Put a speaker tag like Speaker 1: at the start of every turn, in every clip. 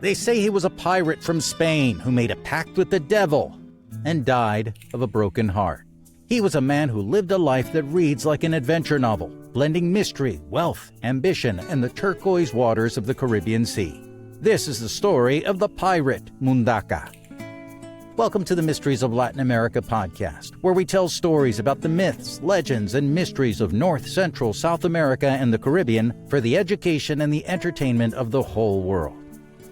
Speaker 1: They say he was a pirate from Spain who made a pact with the devil and died of a broken heart. He was a man who lived a life that reads like an adventure novel, blending mystery, wealth, ambition, and the turquoise waters of the Caribbean Sea. This is the story of the pirate Mundaca. Welcome to the Mysteries of Latin America podcast, where we tell stories about the myths, legends, and mysteries of North, Central, South America, and the Caribbean for the education and the entertainment of the whole world.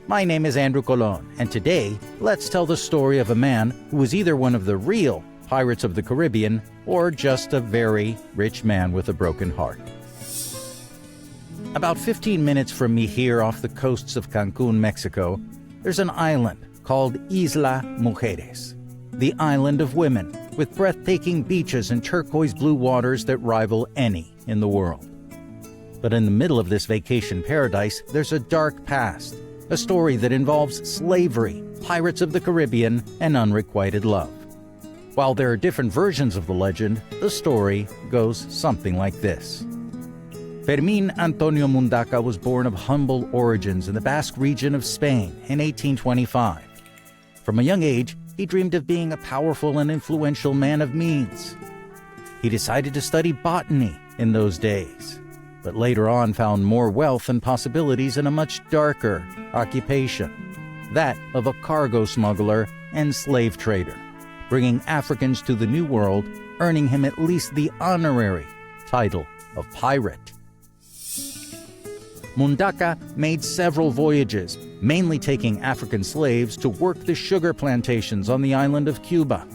Speaker 1: My name is Andrew Colon, and today, let's tell the story of a man who was either one of the real pirates of the Caribbean or just a very rich man with a broken heart. About 15 minutes from me here off the coasts of Cancun, Mexico, there's an island called Isla Mujeres, the island of women, with breathtaking beaches and turquoise blue waters that rival any in the world. But in the middle of this vacation paradise, there's a dark past, a story that involves slavery, pirates of the Caribbean, and unrequited love. While there are different versions of the legend, the story goes something like this. Fermín Antonio Mundaca was born of humble origins in the Basque region of Spain in 1825. From a young age, he dreamed of being a powerful and influential man of means. He decided to study botany in those days, but later on found more wealth and possibilities in a much darker occupation, that of a cargo smuggler and slave trader, bringing Africans to the New World, earning him at least the honorary title of pirate. Mundaca made several voyages, mainly taking African slaves to work the sugar plantations on the island of Cuba.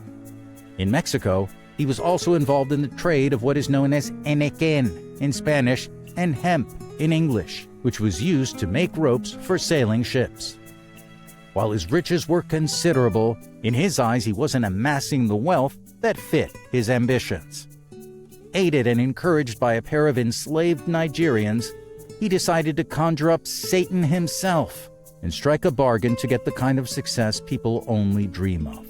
Speaker 1: In Mexico, he was also involved in the trade of what is known as enequén in Spanish and hemp in English, which was used to make ropes for sailing ships. While his riches were considerable, in his eyes he wasn't amassing the wealth that fit his ambitions. Aided and encouraged by a pair of enslaved Nigerians, he decided to conjure up Satan himself and strike a bargain to get the kind of success people only dream of.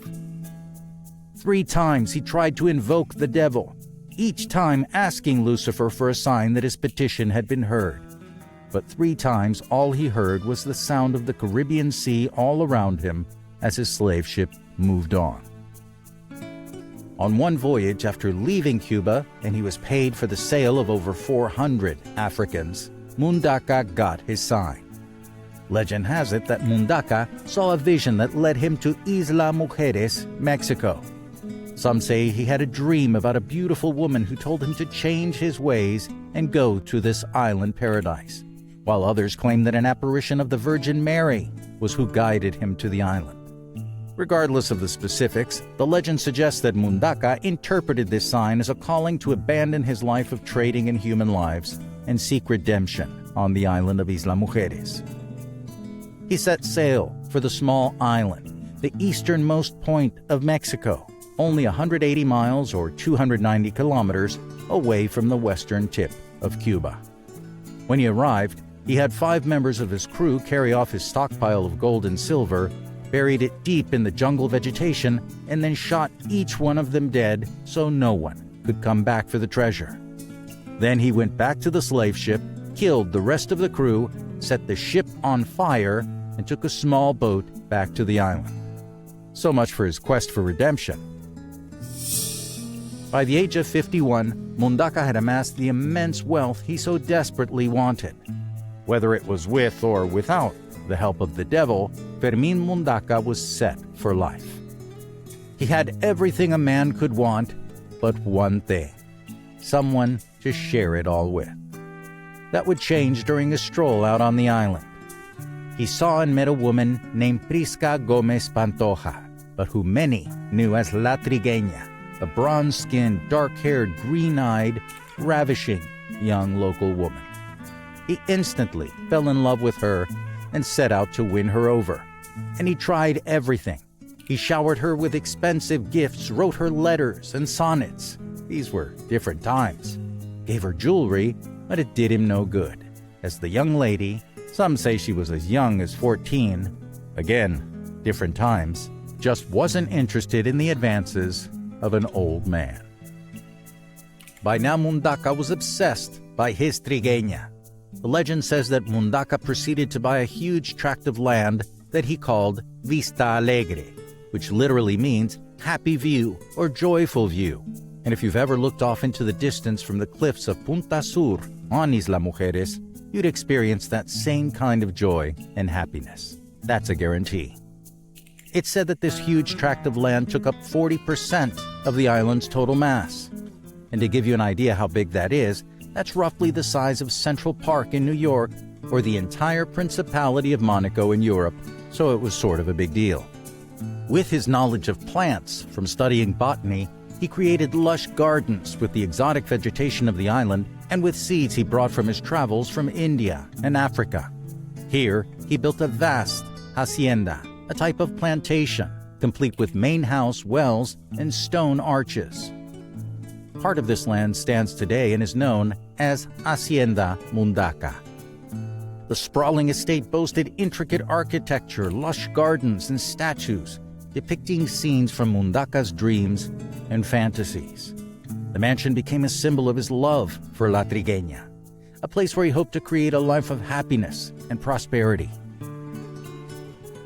Speaker 1: 3 times he tried to invoke the devil, each time asking Lucifer for a sign that his petition had been heard. But 3 times all he heard was the sound of the Caribbean Sea all around him as his slave ship moved on. On one voyage after leaving Cuba, and he was paid for the sale of over 400 Africans, Mundaca got his sign. Legend has it that Mundaca saw a vision that led him to Isla Mujeres, Mexico. Some say he had a dream about a beautiful woman who told him to change his ways and go to this island paradise, while others claim that an apparition of the Virgin Mary was who guided him to the island. Regardless of the specifics, the legend suggests that Mundaca interpreted this sign as a calling to abandon his life of trading in human lives and seek redemption on the island of Isla Mujeres. He set sail for the small island, the easternmost point of Mexico, only 180 miles or 290 kilometers away from the western tip of Cuba. When he arrived, he had 5 members of his crew carry off his stockpile of gold and silver, buried it deep in the jungle vegetation, and then shot each one of them dead so no one could come back for the treasure. Then he went back to the slave ship, killed the rest of the crew, set the ship on fire, and took a small boat back to the island. So much for his quest for redemption. By the age of 51, Mundaca had amassed the immense wealth he so desperately wanted. Whether it was with or without the help of the devil, Fermín Mundaca was set for life. He had everything a man could want, but one thing: someone to share it all with. That would change during a stroll out on the island. He saw and met a woman named Prisca Gómez Pantoja, but who many knew as La Trigueña, a bronze-skinned, dark-haired, green-eyed, ravishing young local woman. He instantly fell in love with her and set out to win her over. And he tried everything. He showered her with expensive gifts, wrote her letters and sonnets. These were different times. Gave her jewelry, but it did him no good, as the young lady, some say she was as young as 14, again, different times, just wasn't interested in the advances of an old man. By now Mundaca was obsessed by his Trigueña. The legend says that Mundaca proceeded to buy a huge tract of land that he called Vista Alegre, which literally means happy view or joyful view. And if you've ever looked off into the distance from the cliffs of Punta Sur on Isla Mujeres, you'd experience that same kind of joy and happiness. That's a guarantee. It's said that this huge tract of land took up 40% of the island's total mass. And to give you an idea how big that is, that's roughly the size of Central Park in New York or the entire Principality of Monaco in Europe, so it was sort of a big deal. With his knowledge of plants from studying botany, he created lush gardens with the exotic vegetation of the island and with seeds he brought from his travels from India and Africa. Here, he built a vast hacienda, a type of plantation, complete with main house, wells, and stone arches. Part of this land stands today and is known as Hacienda Mundaca. The sprawling estate boasted intricate architecture, lush gardens, and statues, depicting scenes from Mundaca's dreams and fantasies. The mansion became a symbol of his love for La Trigueña, a place where he hoped to create a life of happiness and prosperity.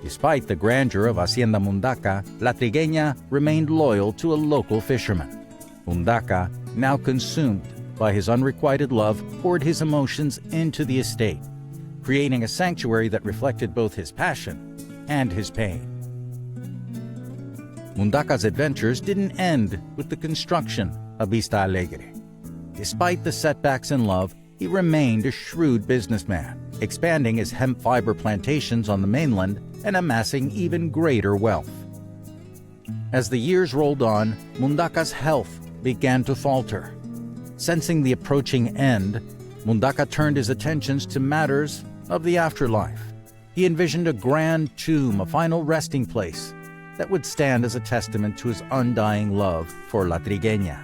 Speaker 1: Despite the grandeur of Hacienda Mundaca, La Trigueña remained loyal to a local fisherman. Mundaca, now consumed by his unrequited love, poured his emotions into the estate, creating a sanctuary that reflected both his passion and his pain. Mundaca's adventures didn't end with the construction of Vista Alegre. Despite the setbacks in love, he remained a shrewd businessman, expanding his hemp fiber plantations on the mainland and amassing even greater wealth. As the years rolled on, Mundaca's health began to falter. Sensing the approaching end, Mundaca turned his attentions to matters of the afterlife. He envisioned a grand tomb, a final resting place that would stand as a testament to his undying love for La Trigueña.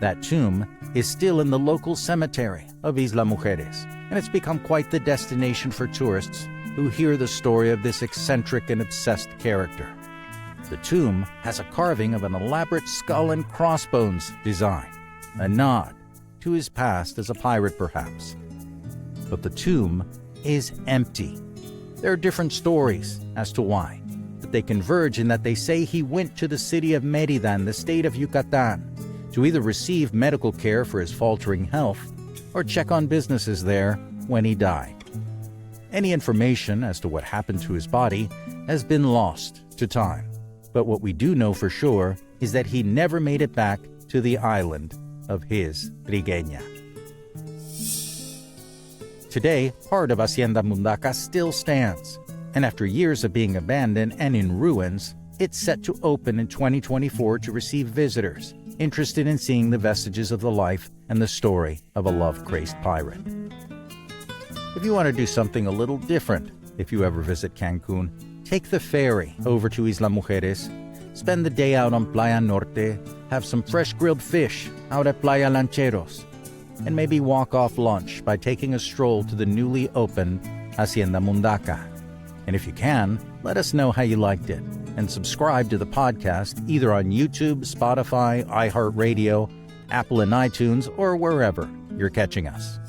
Speaker 1: That tomb is still in the local cemetery of Isla Mujeres, and it's become quite the destination for tourists who hear the story of this eccentric and obsessed character. The tomb has a carving of an elaborate skull and crossbones design, a nod to his past as a pirate perhaps. But the tomb is empty. There are different stories as to why, but they converge in that they say he went to the city of Mérida in the state of Yucatan to either receive medical care for his faltering health or check on businesses there when he died. Any information as to what happened to his body has been lost to time, but what we do know for sure is that he never made it back to the island of his Trigueña. Today, part of Hacienda Mundaca still stands, and after years of being abandoned and in ruins, it's set to open in 2024 to receive visitors interested in seeing the vestiges of the life and the story of a love-crazed pirate. If you want to do something a little different, if you ever visit Cancun, take the ferry over to Isla Mujeres, spend the day out on Playa Norte, have some fresh grilled fish out at Playa Lancheros, and maybe walk off lunch by taking a stroll to the newly opened Hacienda Mundaca. And if you can, let us know how you liked it, and subscribe to the podcast either on YouTube, Spotify, iHeartRadio, Apple and iTunes, or wherever you're catching us.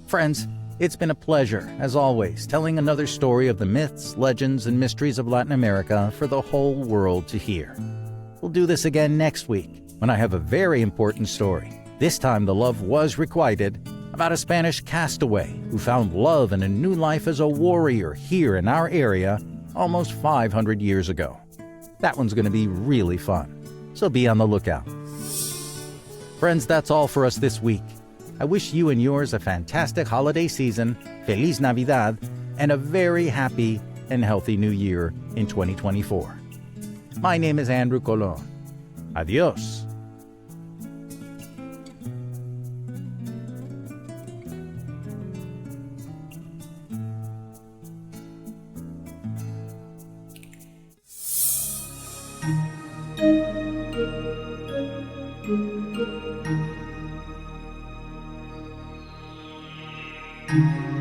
Speaker 1: Friends, it's been a pleasure, as always, telling another story of the myths, legends, and mysteries of Latin America for the whole world to hear. We'll do this again next week, when I have a very important story. This time the love was requited, about a Spanish castaway who found love and a new life as a warrior here in our area almost 500 years ago. That one's going to be really fun, so be on the lookout. Friends, that's all for us this week. I wish you and yours a fantastic holiday season, Feliz Navidad, and a very happy and healthy new year in 2024. My name is Andrew Colon. Adios.
Speaker 2: Thank you.